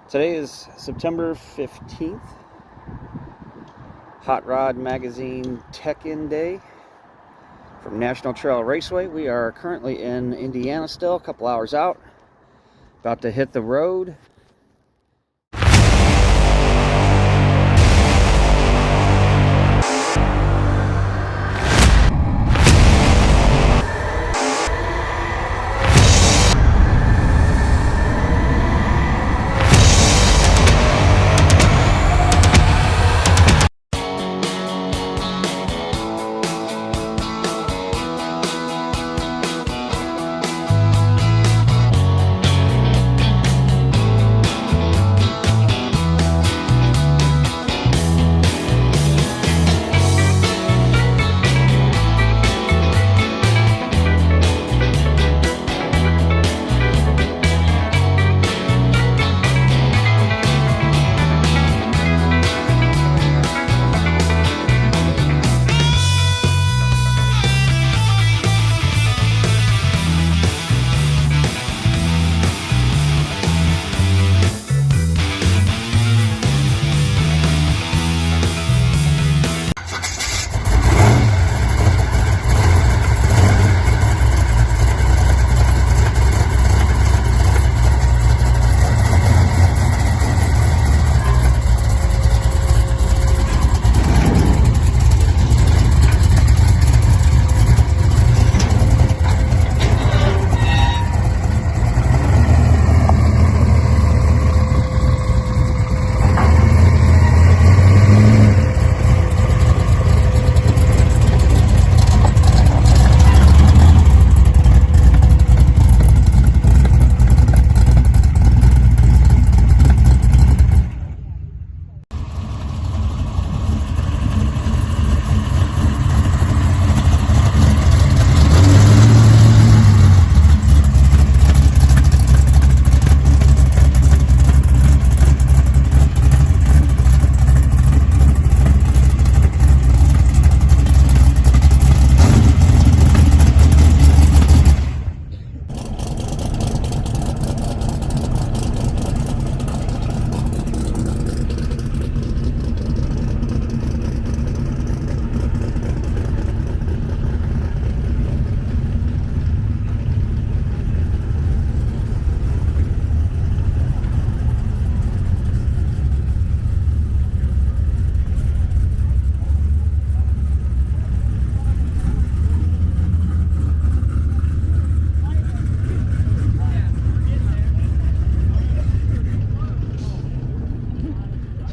Today is September 15th, Hot Rod Magazine Tech-In Day from National Trail Raceway. We are currently in Indiana still, a couple hours out, about to hit the road.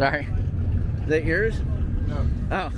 Sorry. Is that yours? No. Oh.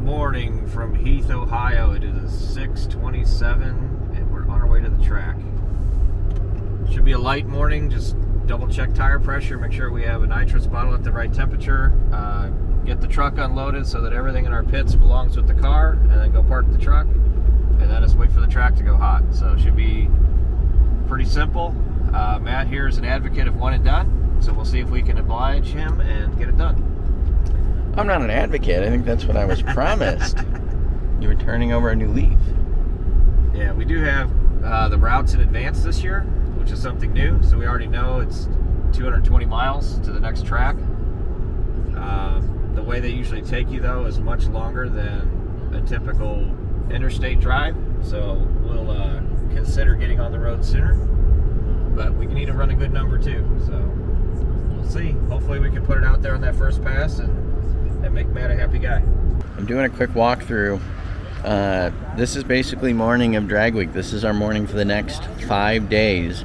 morning from Heath, Ohio. It is 6:27 and we're on our way to the track. Should be a light morning. Just double check tire pressure, make sure we have a nitrous bottle at the right temperature, get the truck unloaded so that everything in our pits belongs with the car, and then go park the truck, and then just wait for the track to go hot. So it should be pretty simple. Matt here is an advocate of one and done, so we'll see if we can oblige him and get it done. I'm not an advocate. I think that's what I was promised. You were turning over a new leaf. Yeah, we do have the routes in advance this year, which is something new. So we already know it's 220 miles to the next track. The way they usually take you, though, is much longer than a typical interstate drive. So we'll consider getting on the road sooner. But we need to run a good number, too. So we'll see. Hopefully we can put it out there on that first pass and make Matt a happy guy. I'm doing a quick walkthrough. This is basically morning of drag week. This is our morning for the next 5 days.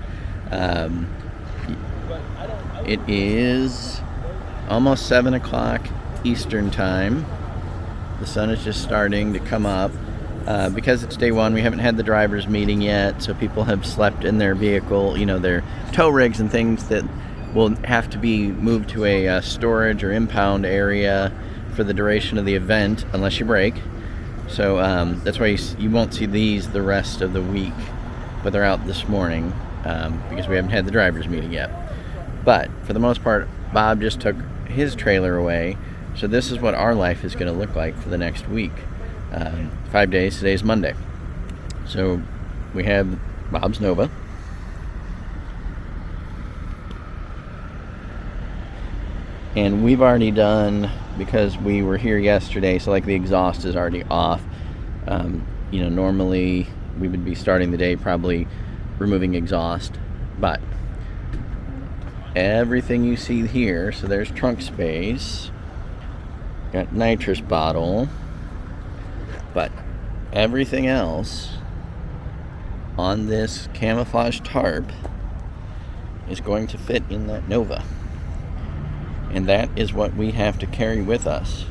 It is almost 7 o'clock Eastern time. The sun is just starting to come up. Because it's day one, we haven't had the drivers meeting yet, so people have slept in their vehicle, their tow rigs and things that will have to be moved to a storage or impound area for the duration of the event, unless you break. So that's why you won't see these the rest of the week, but they're out this morning because we haven't had the drivers meeting yet. But for the most part, Bob just took his trailer away, so this is what our life is going to look like for the next week. 5 days. Today's Monday. So we have Bob's Nova. And we've already done, because we were here yesterday, so like the exhaust is already off. Normally we would be starting the day probably removing exhaust, but everything you see here, so there's trunk space, got nitrous bottle, but everything else on this camouflage tarp is going to fit in that Nova. And that is what we have to carry with us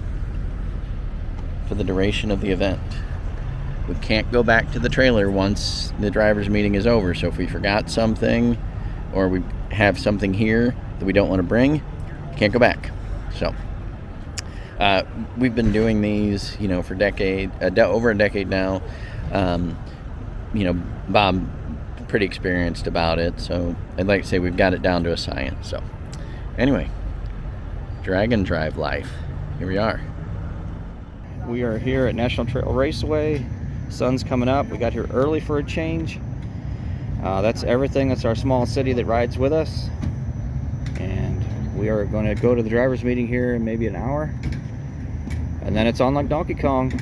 for the duration of the event. We can't go back to the trailer once the driver's meeting is over. So if we forgot something or we have something here that we don't want to bring, can't go back. So we've been doing these, for over a decade now. Bob, pretty experienced about it. So I'd like to say we've got it down to a science. So anyway, drag and drive life. Here we are. We are here at National Trail Raceway. Sun's coming up. We got here early for a change. That's everything. That's our small city that rides with us. And we are going to go to the driver's meeting here in maybe an hour. And then it's on like Donkey Kong.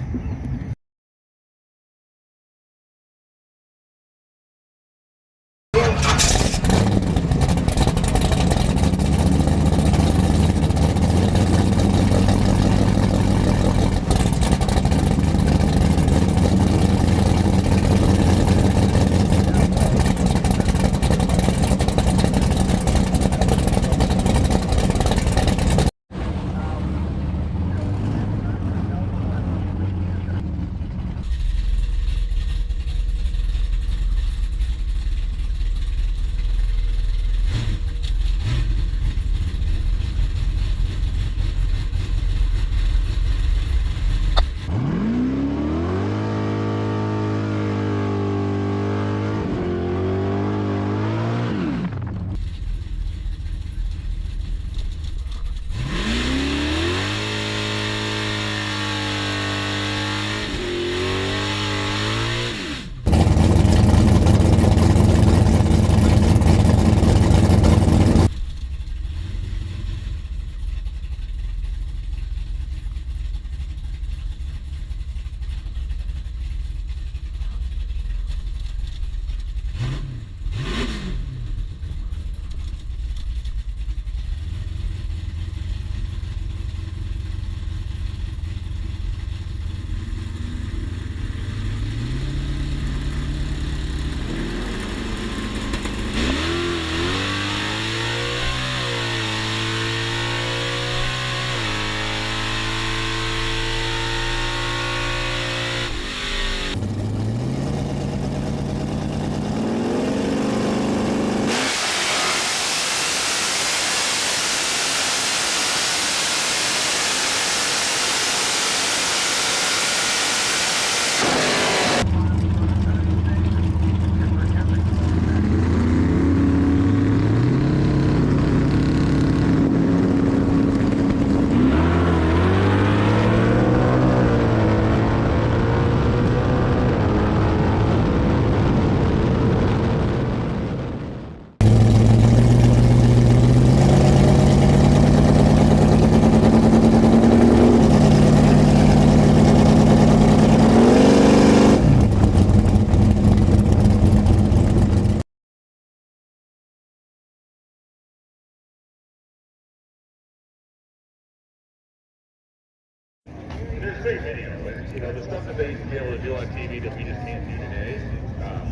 that they used to be able to do on TV that we just can't do today.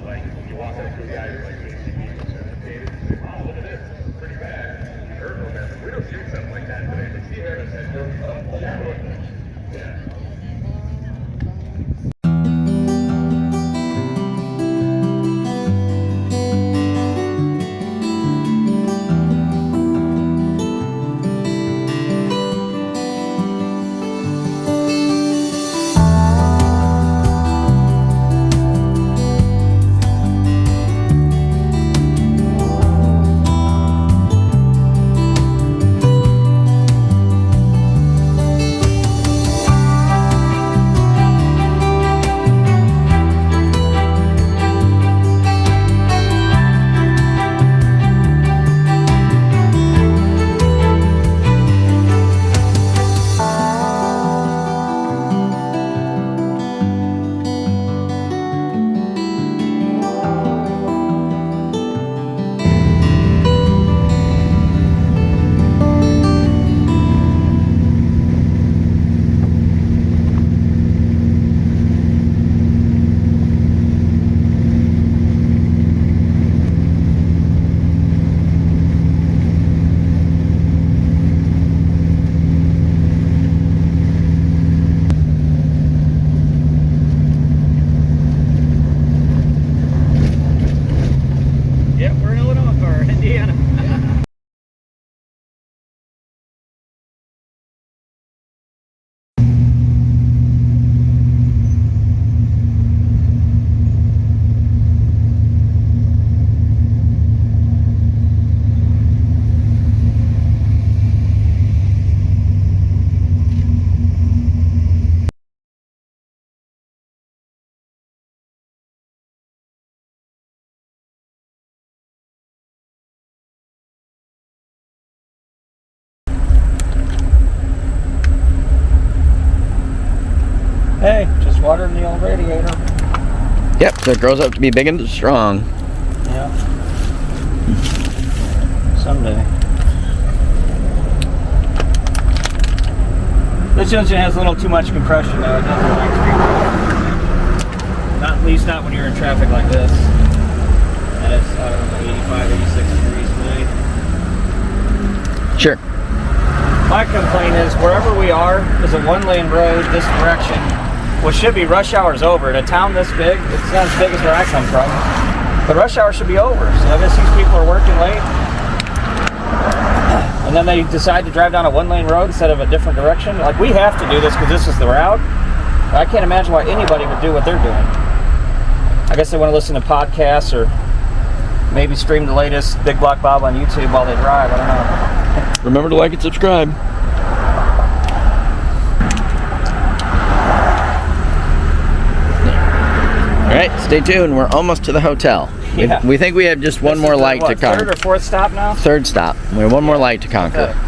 Like you walk up to a guy who's like basically resuscitated and say, "Wow, look at this. This is pretty bad." You heard from him. We don't do something like that today. But Steve Harris said, "Oh, yeah." Hey, just watering the old radiator. Yep, so it grows up to be big and strong. Yeah. Someday. This engine has a little too much compression though. It doesn't like to be cool. Not, at least not when you're in traffic like this. And it's, I don't know, 85, 86 degrees today. Sure. My complaint is wherever we are is a one-lane road this direction, which should be rush hours over. In a town this big, it's not as big as where I come from, but rush hour should be over. So I guess these people are working late, and then they decide to drive down a one-lane road instead of a different direction. Like, we have to do this because this is the route. I can't imagine why anybody would do what they're doing. I guess they want to listen to podcasts or maybe stream the latest Big Block Bob on YouTube while they drive. I don't know. Remember to like and subscribe. All right, stay tuned. We're almost to the hotel. Yeah. We think we have just one This more is the, light to conquer. Third or fourth stop now? Third stop. We have one more light to conquer. Okay.